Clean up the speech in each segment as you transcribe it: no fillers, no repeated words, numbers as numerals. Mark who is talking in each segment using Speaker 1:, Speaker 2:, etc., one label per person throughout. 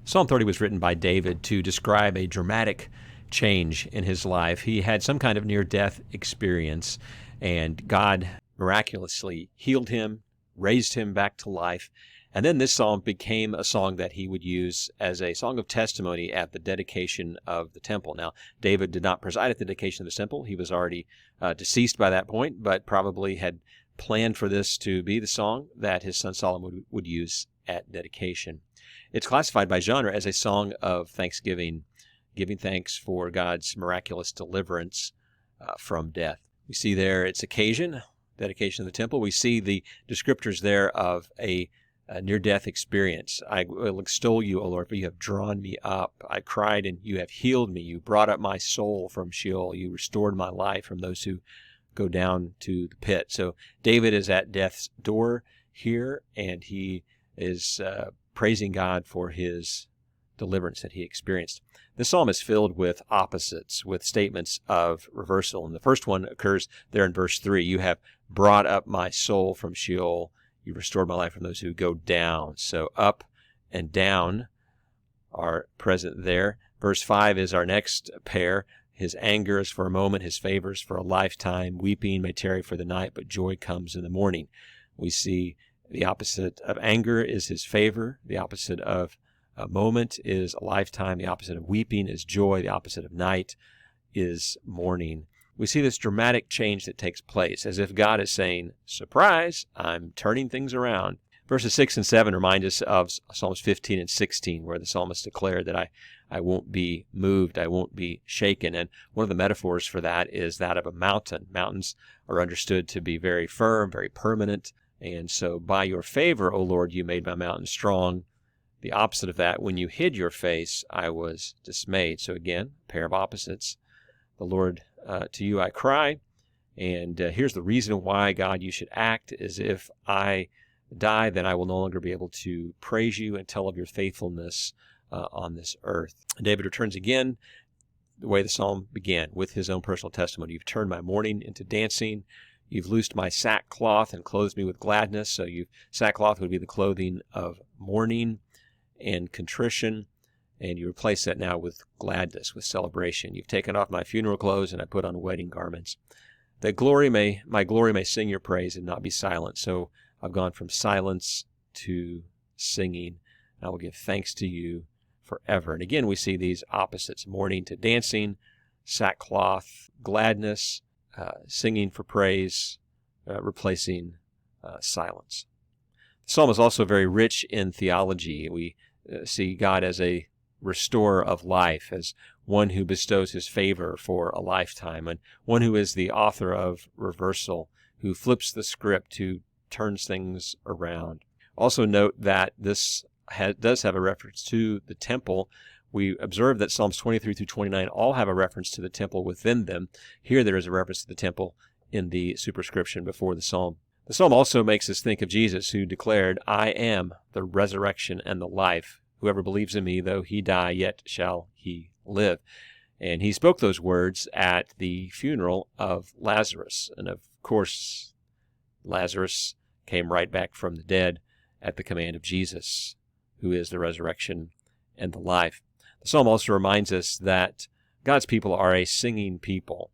Speaker 1: Psalm 30 was written by David to describe a dramatic change in his life. He had some kind of near-death experience, and God miraculously healed him, raised him back to life. And then this psalm became a song that he would use as a song of testimony at the dedication of the temple. Now, David did not preside at the dedication of the temple. He was already deceased by that point, but probably had planned for this to be the song that his son Solomon would use at dedication. It's classified by genre as a song of thanksgiving, giving thanks for God's miraculous deliverance from death. We see there its occasion, dedication of the temple. We see the descriptors there of a near-death experience. I will extol you, O Lord, for you have drawn me up. I cried, and you have healed me. You brought up my soul from Sheol. You restored my life from those who go down to the pit. So David is at death's door here, and he is praising God for his deliverance that he experienced. This psalm is filled with opposites, with statements of reversal. And the first one occurs there in verse 3. You have brought up my soul from Sheol. You restored my life from those who go down. So up and down are present there. Verse 5 is our next pair. His anger is for a moment, his favor is for a lifetime. Weeping may tarry for the night, but joy comes in the morning. We see the opposite of anger is his favor. The opposite of a moment is a lifetime. The opposite of weeping is joy. The opposite of night is morning. We see this dramatic change that takes place, as if God is saying, surprise, I'm turning things around. Verses 6 and 7 remind us of Psalms 15 and 16, where the psalmist declared that I won't be moved, I won't be shaken. And one of the metaphors for that is that of a mountain. Mountains are understood to be very firm, very permanent. And so by your favor, O Lord, you made my mountain strong. The opposite of that, when you hid your face, I was dismayed. So again, a pair of opposites. The Lord, to you I cry. And here's the reason why, God, you should act as if I die, then I will no longer be able to praise you and tell of your faithfulness on this earth. David returns again the way the psalm began, with his own personal testimony. You've turned my mourning into dancing. You've loosed my sackcloth and clothed me with gladness. So sackcloth would be the clothing of mourning and contrition, and you replace that now with gladness, with celebration. You've taken off my funeral clothes, and I put on wedding garments. That my glory may sing your praise and not be silent. So I've gone from silence to singing. I will give thanks to you forever. And again, we see these opposites, mourning to dancing, sackcloth, gladness, singing for praise, replacing silence. The psalm is also very rich in theology. We see God as a restorer of life, as one who bestows his favor for a lifetime, and one who is the author of reversal, who flips the script, who turns things around. Also note that this does have a reference to the temple. We observe that Psalms 23 through 29 all have a reference to the temple within them. Here there is a reference to the temple in the superscription before the psalm. The psalm also makes us think of Jesus, who declared, I am the resurrection and the life. Whoever believes in me, though he die, yet shall he live. And he spoke those words at the funeral of Lazarus. And of course, Lazarus came right back from the dead at the command of Jesus, who is the resurrection and the life. The psalm also reminds us that God's people are a singing people.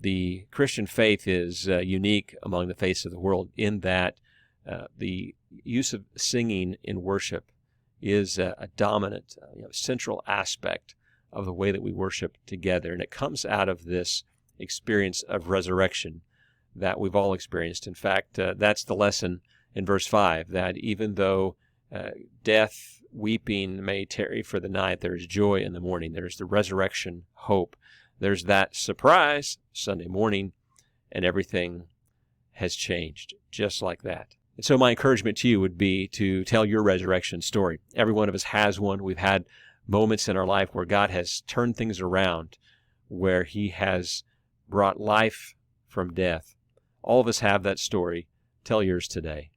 Speaker 1: The Christian faith is unique among the faiths of the world in that the use of singing in worship is a dominant, central aspect of the way that we worship together. And it comes out of this experience of resurrection that we've all experienced. In fact, that's the lesson in verse 5, that even though death, weeping may tarry for the night, there is joy in the morning. There is the resurrection hope. There's that surprise Sunday morning, and everything has changed just like that. And so my encouragement to you would be to tell your resurrection story. Every one of us has one. We've had moments in our life where God has turned things around, where he has brought life from death. All of us have that story. Tell yours today.